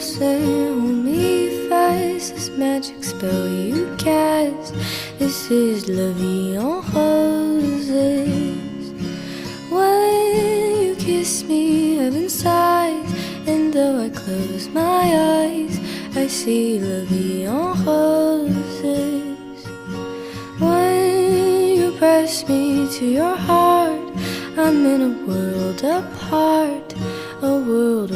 closer, hold me fast. This magic spell you cast, this is La Vie en Roses. When you kiss me, heaven sighs, and though I close my eyes, I see La Vie en Roses. When you press me to your heart, I'm in a world apart, a world